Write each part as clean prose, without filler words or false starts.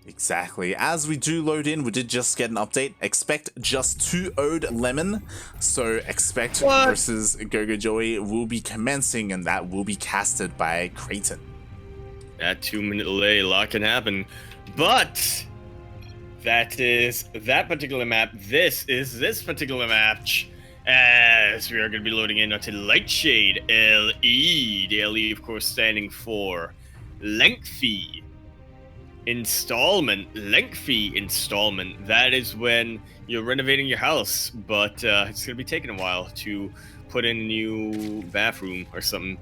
Exactly. As we do load in, we did just get an update. Expect just 2 owed lemon. So expect versus Gogo Joey will be commencing, and that will be casted by Creighton. That 2-minute delay, a lot can happen. But that is that particular map. This is this particular match. As we are going to be loading in onto Lightshade LE. The LE, of course, standing for lengthy installment. Lengthy installment. That is when you're renovating your house, but it's going to be taking a while to put in a new bathroom or something.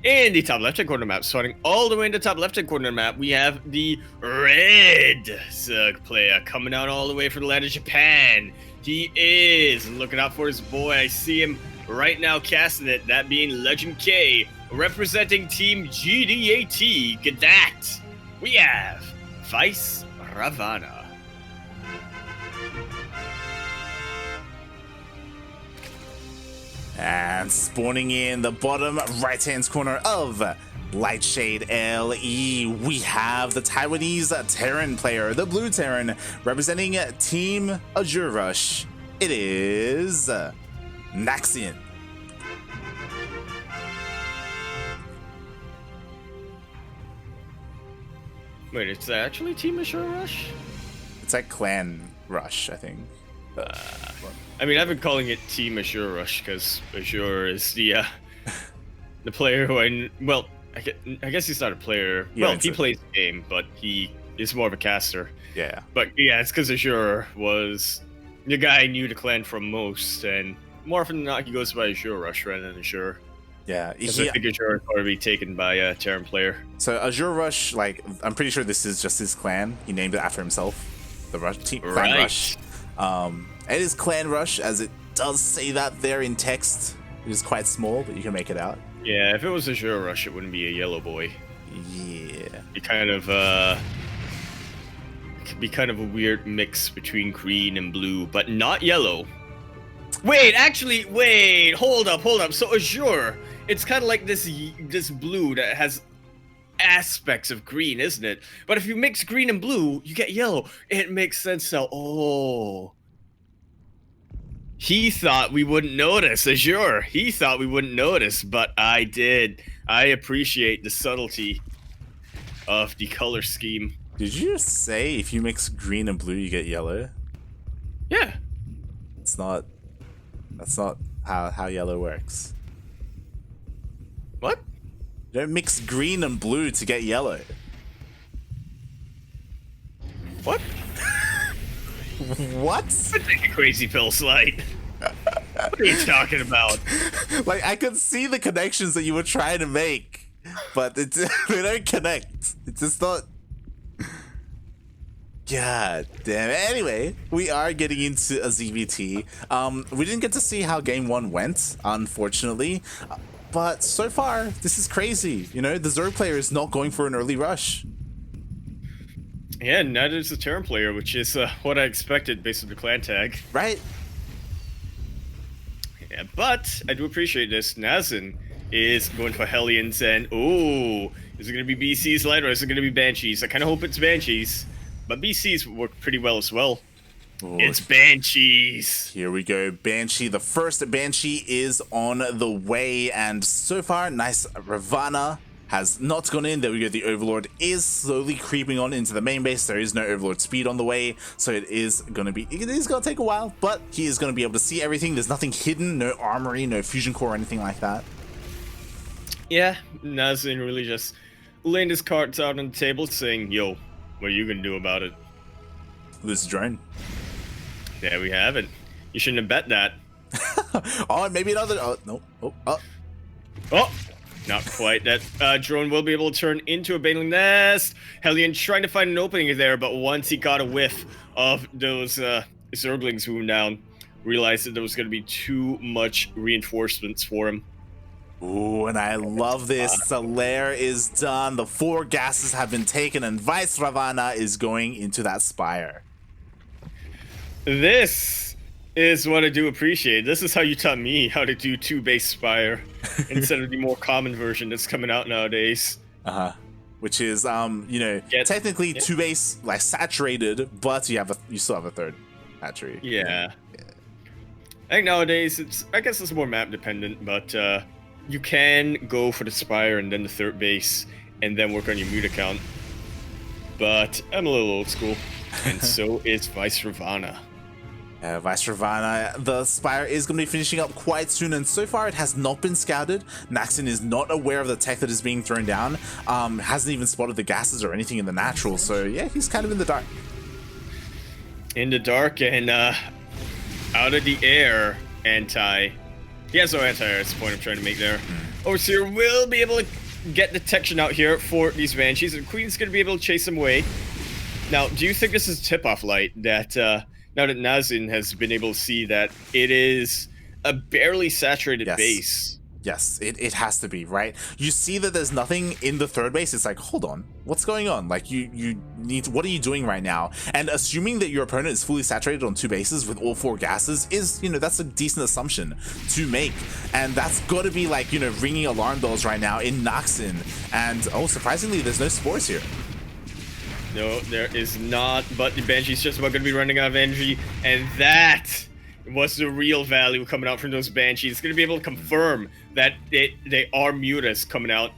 In the top left-hand corner map, starting all the way in the top left-hand corner map, we have the red Zerg player coming out all the way from the land of Japan. He is looking out for his boy. I see him right now casting it, that being Legend K, representing Team GDAT. Get that! We have Vaisravana. And spawning in the bottom right-hand corner of Lightshade LE, we have the Taiwanese Terran player, the blue Terran, representing Team Azure Rush. It is Naxin. Wait, it's actually Team Azure Rush? It's like Clan Rush, I think. I mean, I've been calling it Team Azure Rush because Azure is the player who I guess he's not a player. Yeah, well, he plays the game, but he is more of a caster. Yeah. But yeah, it's because Azure was the guy I knew the clan from most, and more often than not, he goes by Azure Rush rather than Azure. Yeah, I think Azure is going to be taken by a Terran player. So Azure Rush, like, I'm pretty sure this is just his clan. He named it after himself. The Rush team, Clan Rush. It is Clan Rush, as it does say that there in text. It is quite small, but you can make it out. Yeah, if it was Azure Rush, it wouldn't be a yellow boy. Yeah. It'd be kind of could be kind of a weird mix between green and blue, but not yellow. Wait, hold up. So Azure, it's kind of like this blue that has aspects of green, isn't it? But if you mix green and blue, you get yellow. It makes sense now. Oh. He thought we wouldn't notice, Azure. He thought we wouldn't notice, but I did. I appreciate the subtlety of the color scheme. Did you just say if you mix green and blue, you get yellow? Yeah. That's not how yellow works. What? You don't mix green and blue to get yellow. What? What? Take a crazy pill slide. What are you talking about? Like, I could see the connections that you were trying to make, but they don't connect. It's just not. God damn it. Anyway, we are getting into a ZVT. We didn't get to see how game 1 went, unfortunately. But so far, this is crazy. You know, the Zerg player is not going for an early rush. Yeah, neither is the Terran player, which is what I expected based on the clan tag. Right. Yeah, but I do appreciate this. Naxin is going for Hellions, and is it going to be BC's light or is it going to be Banshees? I kind of hope it's Banshees, but BC's work pretty well as well. Ooh. It's Banshees. Here we go, Banshee. The first Banshee is on the way, and so far, nice Ravana has not gone in. There we go. The Overlord is slowly creeping on into the main base. There is no Overlord speed on the way, so it is gonna take a while, but he is gonna be able to see everything. There's nothing hidden, no armory, no fusion core or anything like that. Yeah, Naxin really just laying his cards out on the table saying, yo, what are you gonna do about it? This drone. There we have it. You shouldn't have bet that. Oh, maybe another. Oh, no. Oh, not quite. That drone will be able to turn into a baneling nest. Hellion trying to find an opening there, but once he got a whiff of those Zerglings moving down, realized that there was going to be too much reinforcements for him. Ooh, and I love this. The lair is done. The 4 gases have been taken, and Vaisravana is going into that spire. This is what I do appreciate. This is how you taught me how to do 2 base spire instead of the more common version that's coming out nowadays. which is technically 2 base like saturated, but you still have a third hatchery. Yeah. I think nowadays I guess it's more map dependent, but you can go for the Spire and then the third base and then work on your mute account. But I'm a little old school, and so is Vaisravana. Vaisravana, the Spire is going to be finishing up quite soon, and so far it has not been scouted. Naxin is not aware of the tech that is being thrown down, hasn't even spotted the gases or anything in the natural, so yeah, he's kind of in the dark. In the dark and out of the air, anti. He has no anti-air, that's the point I'm trying to make there. Overseer will be able to get detection out here for these Banshees, and Queen's going to be able to chase them away. Now, do you think this is tip-off light that now that Naxin has been able to see that it is a barely saturated base? Yes, it has to be, right? You see that there's nothing in the third base. It's like, hold on, what's going on? Like, you need, what are you doing right now? And assuming that your opponent is fully saturated on 2 bases with all 4 gases is, that's a decent assumption to make. And that's got to be like, ringing alarm bells right now in Naxin. And surprisingly, there's no spores here. No, there is not, but the Banshee's just about going to be running out of energy, and that was the real value coming out from those Banshees. It's going to be able to confirm that they are mutas coming out.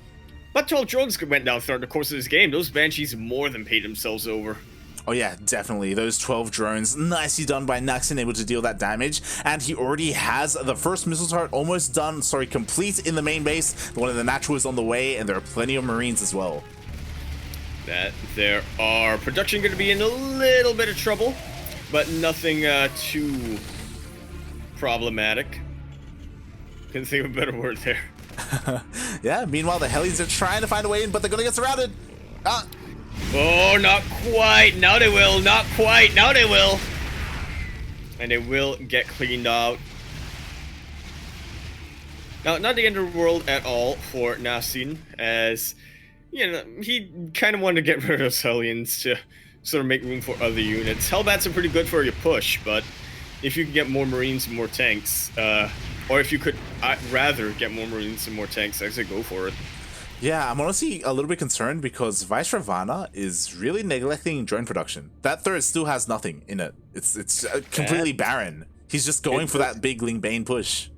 But 12 drones went down throughout the course of this game. Those Banshees more than paid themselves over. Oh yeah, definitely. Those 12 drones, nicely done by Naxin, able to deal that damage. And he already has the first missile turret almost done, complete in the main base. The one in the natural is on the way, and there are plenty of Marines as well. That there are production going to be in a little bit of trouble, but nothing too problematic. Couldn't think of a better word there. Yeah, meanwhile the helis are trying to find a way in, but they're gonna get surrounded. Oh, not quite. Now they will. Not quite. Now they will. And they will get cleaned out. Now, not the end of the world at all for Naxin, as he kind of wanted to get rid of those Hellions to sort of make room for other units. Hellbats are pretty good for your push, but if you can get more Marines and more tanks, or if you could rather get more Marines and more tanks, I'd say go for it. Yeah, I'm honestly a little bit concerned because Vaisravana is really neglecting drone production. That third still has nothing in it. It's completely barren. He's just going for that big Ling Bane push.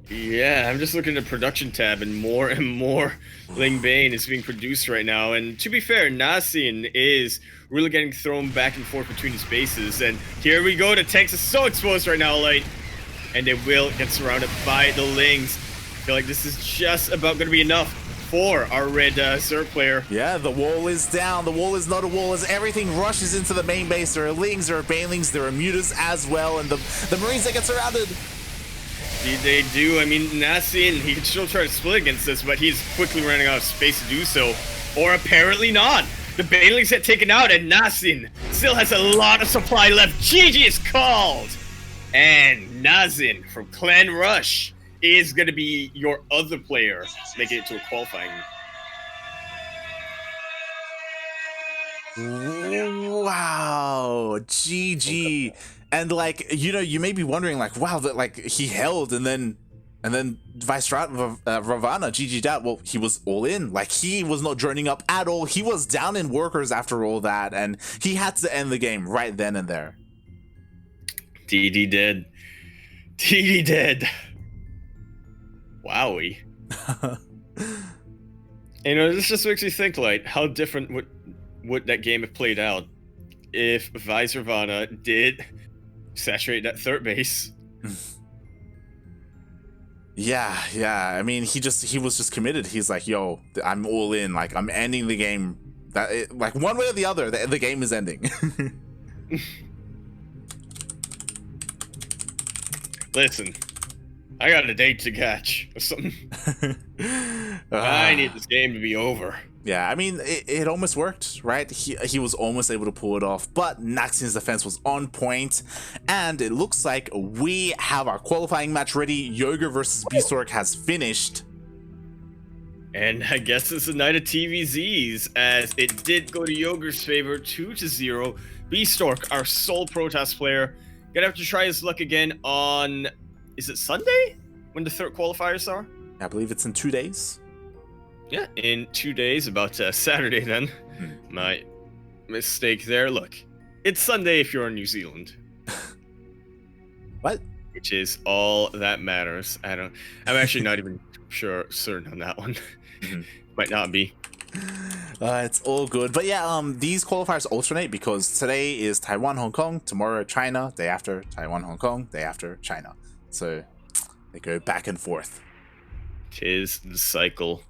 Yeah, I'm just looking at the production tab, and more Ling Bane is being produced right now. And to be fair, Naxin is really getting thrown back and forth between his bases. And here we go. The tanks are so exposed right now, Light. And they will get surrounded by the Lings. I feel like this is just about going to be enough for our red Zerg player. Yeah, the wall is down. The wall is not a wall as everything rushes into the main base. There are Lings, there are Banelings, there are Mutas as well. And the Marines that get surrounded. They do. I mean, Naxin, he can still try to split against this, but he's quickly running out of space to do so. Or apparently not. The Banelings get taken out, and Naxin still has a lot of supply left. GG is called! And Naxin from Clan Rush is going to be your other player, making it to a qualifying. Wow, GG. And like, you may be wondering like, wow, that like he held and then Vaisravana GG'd out. Well, he was all in. Like, he was not droning up at all. He was down in workers after all that, and he had to end the game right then and there. DD did. DD did. Wowie. This just makes me think, like, how different would that game have played out if Vaisravana did saturate that third base? Yeah. I mean, he was just committed. He's like, yo, I'm all in. Like, I'm ending the game. Like, one way or the other, the game is ending. Listen, I got a date to catch or something. I need this game to be over. Yeah, I mean, it almost worked, right? He was almost able to pull it off, but Naxin's defense was on point, and it looks like we have our qualifying match ready. Yoga versus Beastork has finished. And I guess it's a night of TvZs, as it did go to Yoga's favor, 2-0. Beastork, our sole Protoss player, gonna have to try his luck again on, is it Sunday? When the third qualifiers are? I believe it's in 2 days. Yeah, in 2 days, about Saturday then. My mistake there. Look, it's Sunday if you're in New Zealand. What? Which is all that matters. I'm actually not even certain on that one. Might not be. It's all good. But yeah, these qualifiers alternate because today is Taiwan, Hong Kong, tomorrow China, day after Taiwan, Hong Kong, day after China. So they go back and forth. Tis the cycle.